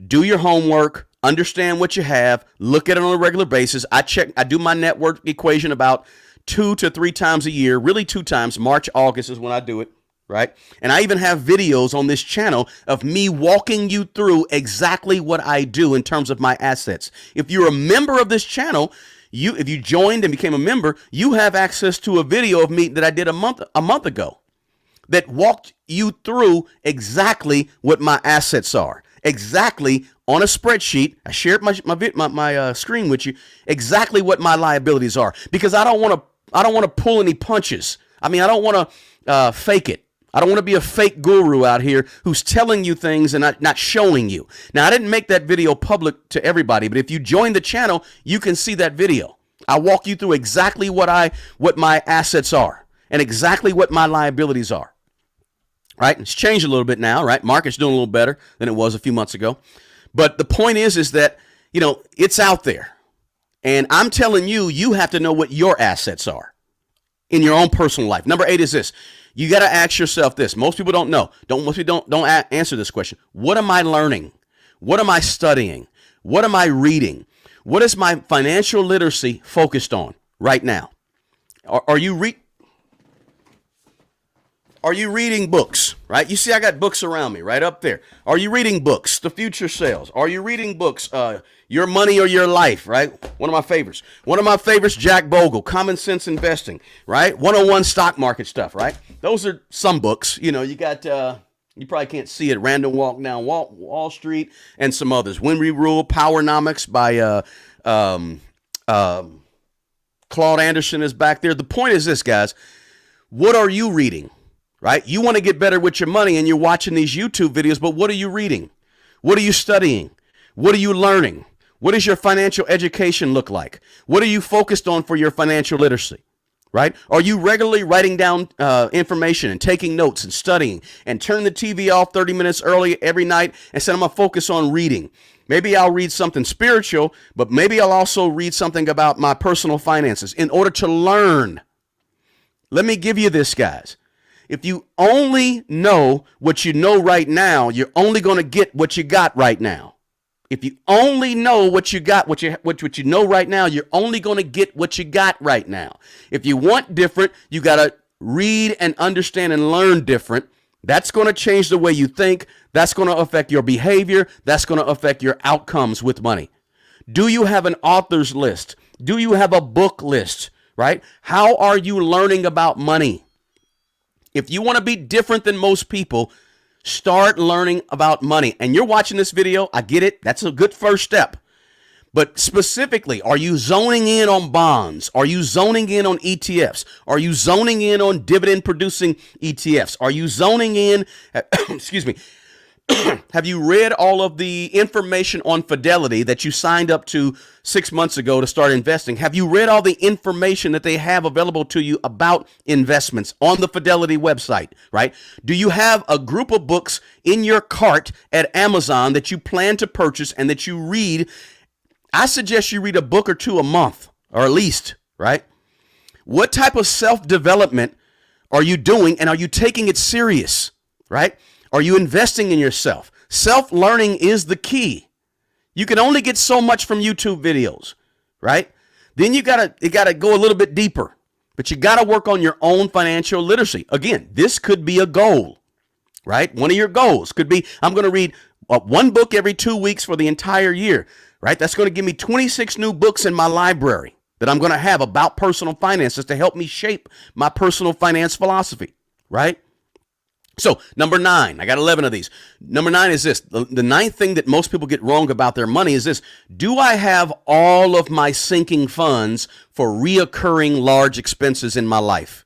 Do your homework, understand what you have, look at it on a regular basis. I do my net worth equation about 2 to 3 times a year, really 2 times. March, August is when I do it, right? And I even have videos on this channel of me walking you through exactly what I do in terms of my assets. If you're a member of this channel, if you joined and became a member, you have access to a video of me that I did a month ago that walked you through exactly what my assets are, exactly on a spreadsheet. I shared my screen with you, exactly what my liabilities are, because I don't want to pull any punches. I mean, I don't want to fake it. I don't want to be a fake guru out here who's telling you things and not showing you. Now, I didn't make that video public to everybody, but if you join the channel, you can see that video. I walk you through exactly what my assets are and exactly what my liabilities are. Right? It's changed a little bit now, right? Market's doing a little better than it was a few months ago. But the point is that, it's out there. And I'm telling you, you have to know what your assets are in your own personal life. Number 8 is this. You got to ask yourself this. Most people don't know. Most people don't answer this question. What am I learning? What am I studying? What am I reading? What is my financial literacy focused on right now? Are you reading books, right? You see, I got books around me right up there. Are you reading books? The Future Sales. Are you reading books? Your Money or Your Life, right? One of my favorites, Jack Bogle, Common Sense Investing, right? 101 stock market stuff, right? Those are some books. You got, you probably can't see it, Random Walk Down Wall Street, and some others. When We Rule, Powernomics by Claude Anderson is back there. The point is this, guys. What are you reading? Right? You want to get better with your money and you're watching these YouTube videos, but what are you reading? What are you studying? What are you learning? What does your financial education look like? What are you focused on for your financial literacy? Right? Are you regularly writing down information and taking notes and studying and turn the TV off 30 minutes early every night and say, I'm going to focus on reading? Maybe I'll read something spiritual, but maybe I'll also read something about my personal finances in order to learn. Let me give you this, guys. If you only know what you know right now, you're only going to get what you got right now. If you only know what you got, what you know right now, you're only going to get what you got right now. If you want different, you got to read and understand and learn different. That's going to change the way you think. That's going to affect your behavior. That's going to affect your outcomes with money. Do you have an author's list? Do you have a book list, right? How are you learning about money? If you want to be different than most people, start learning about money. And you're watching this video. I get it. That's a good first step. But specifically, are you zoning in on bonds? Are you zoning in on ETFs? Are you zoning in on dividend producing ETFs? Are you zoning in, excuse me, have you read all of the information on Fidelity that you signed up to 6 months ago to start investing? Have you read all the information that they have available to you about investments on the Fidelity website, right? Do you have a group of books in your cart at Amazon that you plan to purchase and that you read? I suggest you read a book or two a month, or at least, right? What type of self-development are you doing, and are you taking it serious, right? Are you investing in yourself? Self-learning is the key. You can only get so much from YouTube videos, right? Then you gotta go a little bit deeper, but you gotta work on your own financial literacy. Again, this could be a goal, right? One of your goals could be, I'm going to read one book every 2 weeks for the entire year, right? That's going to give me 26 new books in my library that I'm going to have about personal finances to help me shape my personal finance philosophy, right? So number 9, I got 11 of these. Number 9 is this. The ninth thing that most people get wrong about their money is this. Do I have all of my sinking funds for reoccurring large expenses in my life?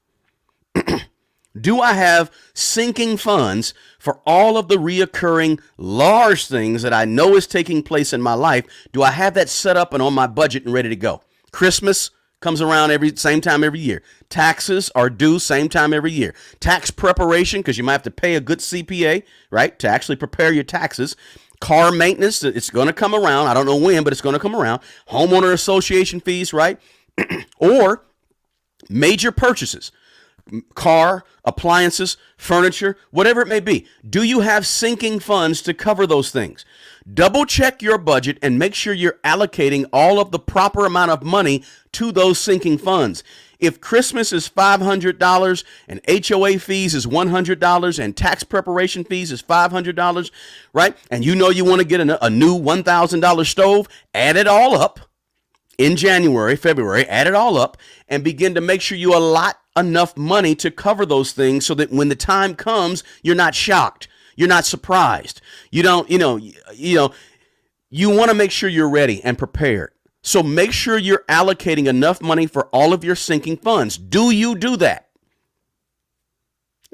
Do I have sinking funds for all of the reoccurring large things that I know is taking place in my life? Do I have that set up and on my budget and ready to go? Christmas comes around same time every year. Taxes are due same time every year. Tax preparation, because you might have to pay a good CPA, right, to actually prepare your taxes. Car maintenance, it's going to come around. I don't know when, but it's going to come around. Homeowner association fees, right? Or major purchases. Car, appliances, furniture, whatever it may be. Do you have sinking funds to cover those things? Double check your budget and make sure you're allocating all of the proper amount of money to those sinking funds. If Christmas is $500 and HOA fees is $100 and tax preparation fees is $500, right? And you know you want to get a new $1,000 stove, add it all up in January, February, add it all up and begin to make sure you allot enough money to cover those things so that when the time comes, you're not shocked. You're not surprised. You want to make sure you're ready and prepared. So make sure you're allocating enough money for all of your sinking funds. Do you do that?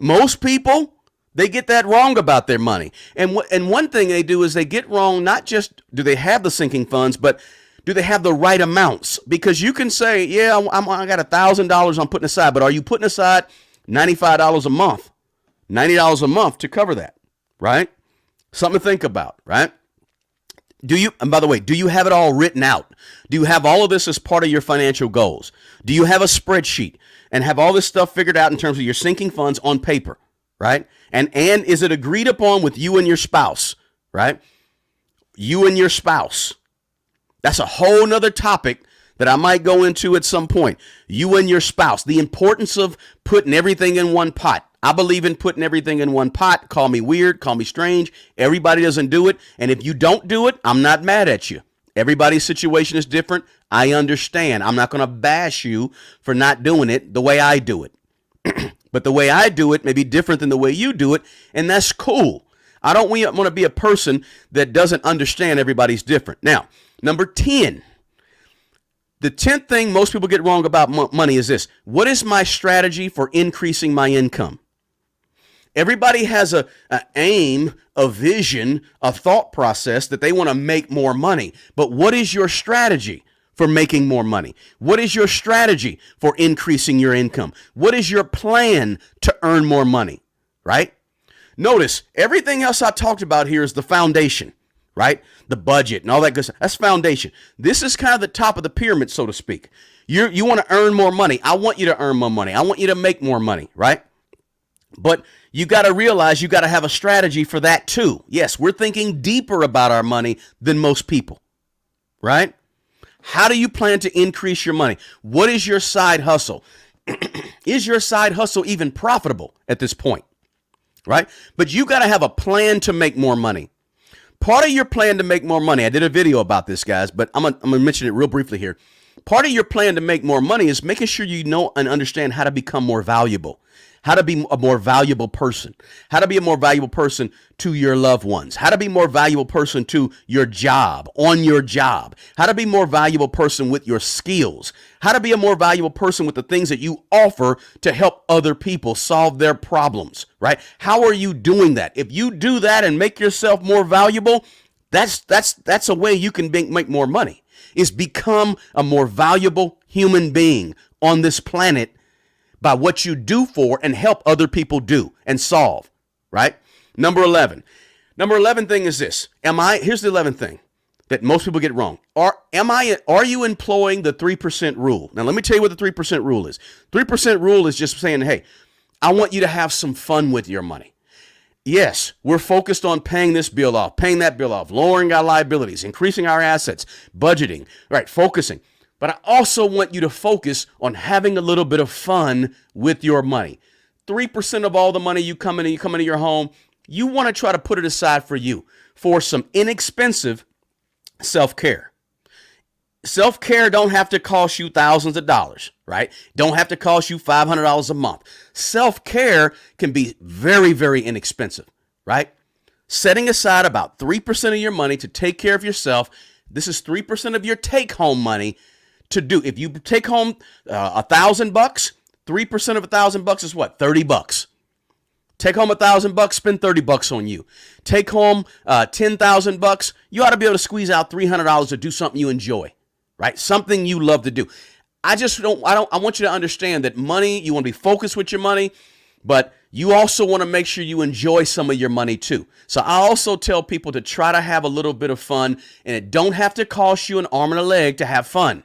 Most people, they get that wrong about their money. And one thing they do is they get wrong, not just do they have the sinking funds, but do they have the right amounts? Because you can say, yeah, I got $1,000 I'm putting aside, but are you putting aside $95 a month, $90 a month to cover that, right? Something to think about, right? And by the way, do you have it all written out? Do you have all of this as part of your financial goals? Do you have a spreadsheet and have all this stuff figured out in terms of your sinking funds on paper, right? And is it agreed upon with you and your spouse, right? You and your spouse. That's a whole nother topic that I might go into at some point. You and your spouse, the importance of putting everything in one pot. I believe in putting everything in one pot. Call me weird, call me strange. Everybody doesn't do it. And if you don't do it, I'm not mad at you. Everybody's situation is different. I understand. I'm not going to bash you for not doing it the way I do it. But the way I do it may be different than the way you do it, and that's cool. I don't want to be a person that doesn't understand everybody's different. Now, number 10. The 10th thing most people get wrong about money is this. What is my strategy for increasing my income? Everybody has an aim, a vision, a thought process that they want to make more money. But what is your strategy for making more money? What is your strategy for increasing your income? What is your plan to earn more money, right? Notice, everything else I talked about here is the foundation, right? The budget and all that good stuff. That's foundation. This is kind of the top of the pyramid, so to speak. You want to earn more money. I want you to earn more money. I want you to make more money, right? But you got to realize you got to have a strategy for that too. Yes, we're thinking deeper about our money than most people, right? How do you plan to increase your money? What is your side hustle? Is your side hustle even profitable at this point, right? But you got to have a plan to make more money. Part of your plan to make more money, I did a video about this, guys, but I'm going to mention it real briefly here. Part of your plan to make more money is making sure you know and understand how to become more valuable. how to be a more valuable person, how to be a more valuable person to your loved ones, how to be more valuable person to your job, on your job, how to be more valuable person with your skills, how to be a more valuable person with the things that you offer to help other people solve their problems, right? How are you doing that? If you do that and make yourself more valuable, that's a way you can make more money, is become a more valuable human being on this planet by what you do for and help other people do and solve, right? Number 11 thing is this. Here's the 11th thing that most people get wrong. Are you employing the 3% rule? Now, let me tell you what the 3% rule is. 3% rule is just saying, hey, I want you to have some fun with your money. Yes, we're focused on paying this bill off, paying that bill off, lowering our liabilities, increasing our assets, budgeting, right? Focusing. But I also want you to focus on having a little bit of fun with your money. 3% of all the money you come into your home, you want to try to put it aside for you, for some inexpensive self-care. Self-care don't have to cost you thousands of dollars, right? Don't have to cost you $500 a month. Self-care can be very, very inexpensive, right? Setting aside about 3% of your money to take care of yourself. This is 3% of your take-home money to do. If you take home $1,000, 3% of $1,000 is what? $30. Take home $1,000, spend $30 on you. Take home $10,000, you ought to be able to squeeze out $300 to do something you enjoy, right? Something you love to do. I want you to understand that money, you want to be focused with your money, but you also want to make sure you enjoy some of your money too. So I also tell people to try to have a little bit of fun, and it don't have to cost you an arm and a leg to have fun.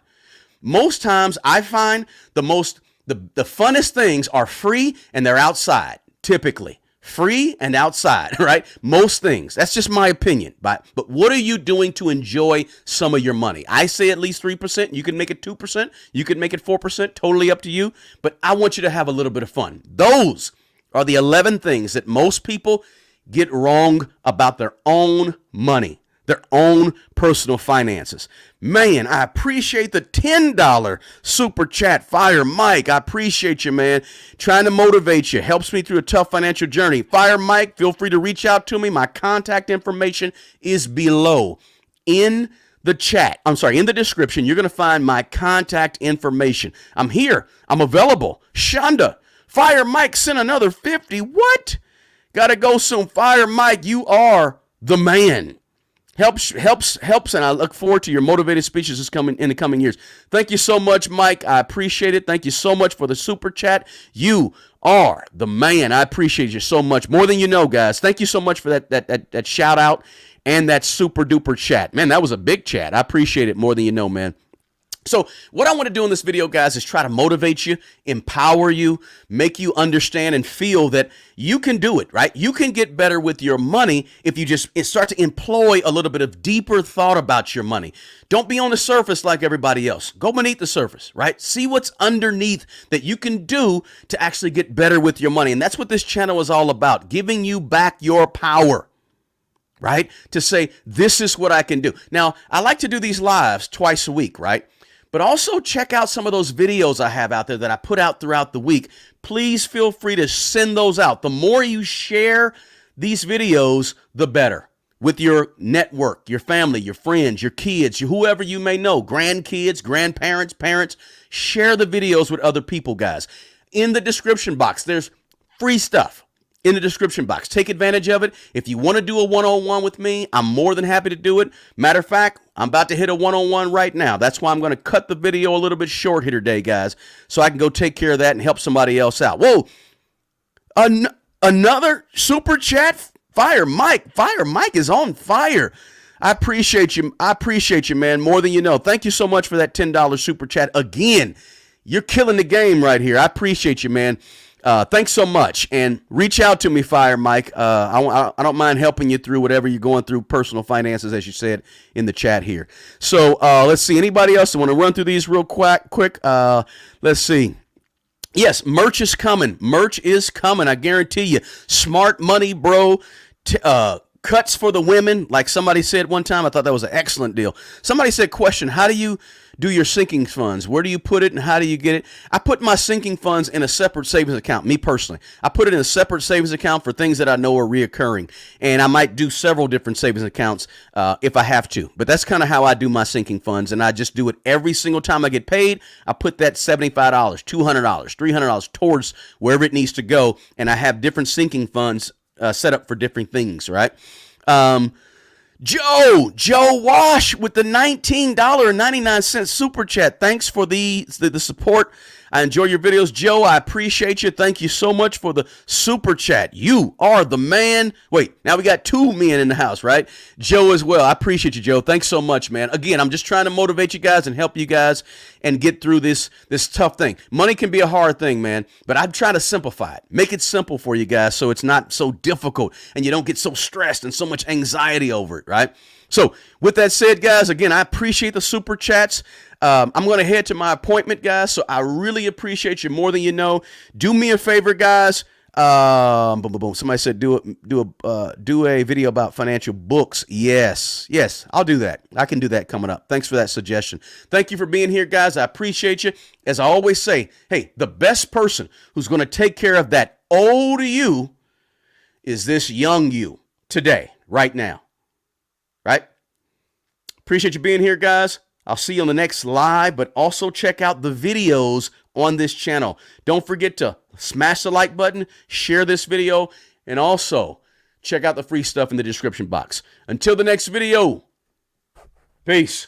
Most times I find the funnest things are free and they're outside, typically. Free and outside, right? Most things. That's just my opinion. But what are you doing to enjoy some of your money? I say at least 3%. You can make it 2%. You can make it 4%. Totally up to you. But I want you to have a little bit of fun. Those are the 11 things that most people get wrong about their own money, their own personal finances. Man, I appreciate the $10 super chat. Fire Mike, I appreciate you, man. Trying to motivate you. Helps me through a tough financial journey. Fire Mike, feel free to reach out to me. My contact information is below in the chat. In the description. You're going to find my contact information. I'm here. I'm available. Shonda, Fire Mike sent another 50. What? Gotta go soon. Fire Mike, you are the man. Helps, and I look forward to your motivated speeches in the coming years. Thank you so much, Mike. I appreciate it. Thank you so much for the super chat. You are the man. I appreciate you so much. More than you know, guys. Thank you so much for that shout out and that super duper chat. Man, that was a big chat. I appreciate it more than you know, man. So what I want to do in this video, guys, is try to motivate you, empower you, make you understand and feel that you can do it, right? You can get better with your money if you just start to employ a little bit of deeper thought about your money. Don't be on the surface like everybody else. Go beneath the surface, right? See what's underneath that you can do to actually get better with your money. And that's what this channel is all about, giving you back your power. Right? To say, this is what I can do. Now, I like to do these lives twice a week, right? But also check out some of those videos I have out there that I put out throughout the week. Please feel free to send those out. The more you share these videos, the better. With your network, your family, your friends, your kids, whoever you may know, grandkids, grandparents, parents, share the videos with other people, guys. In the description box, there's free stuff. In the description box. Take advantage of it. If you want to do a one-on-one with me, I'm more than happy to do it. Matter of fact, I'm about to hit a one-on-one right now. That's why I'm going to cut the video a little bit short here today, guys, so I can go take care of that and help somebody else out. Whoa, another super chat. Fire Mike is on fire. I appreciate you. I appreciate you, man, more than you know. Thank you so much for that $10 super chat. Again, you're killing the game right here. I appreciate you, man. Thanks so much, and reach out to me, Fire Mike. I don't mind helping you through whatever you're going through, personal finances, as you said in the chat here. So let's see. Anybody else? I want to run through these real quick. Let's see. Yes, merch is coming. Merch is coming. I guarantee you. Smart money, bro. cuts for the women, like somebody said one time. I thought that was an excellent deal. Somebody said, question, how do you do your sinking funds? Where do you put it and how do you get it? I put my sinking funds in a separate savings account, me personally. I put it in a separate savings account for things that I know are reoccurring. And I might do several different savings accounts if I have to. But that's kind of how I do my sinking funds. And I just do it every single time I get paid. I put that $75, $200, $300 towards wherever it needs to go. And I have different sinking funds set up for different things, right? Joe Wash with the $19.99 super chat. Thanks for the support. I enjoy your videos. Joe, I appreciate you. Thank you so much for the super chat. You are the man. Wait, now we got two men in the house, right? Joe as well. I appreciate you, Joe. Thanks so much, man. Again, I'm just trying to motivate you guys and help you guys and get through this tough thing. Money can be a hard thing, man, but I'm trying to simplify it. Make it simple for you guys so it's not so difficult and you don't get so stressed and so much anxiety over it, right? So with that said, guys, again, I appreciate the super chats. I'm going to head to my appointment, guys, so I really appreciate you more than you know. Do me a favor, guys. Somebody said do a video about financial books. Yes, I'll do that. I can do that coming up. Thanks for that suggestion. Thank you for being here, guys. I appreciate you. As I always say, hey, the best person who's going to take care of that old you is this young you today, right now. Right? Appreciate you being here, guys. I'll see you on the next live, but also check out the videos on this channel. Don't forget to smash the like button, share this video, and also check out the free stuff in the description box. Until the next video, peace.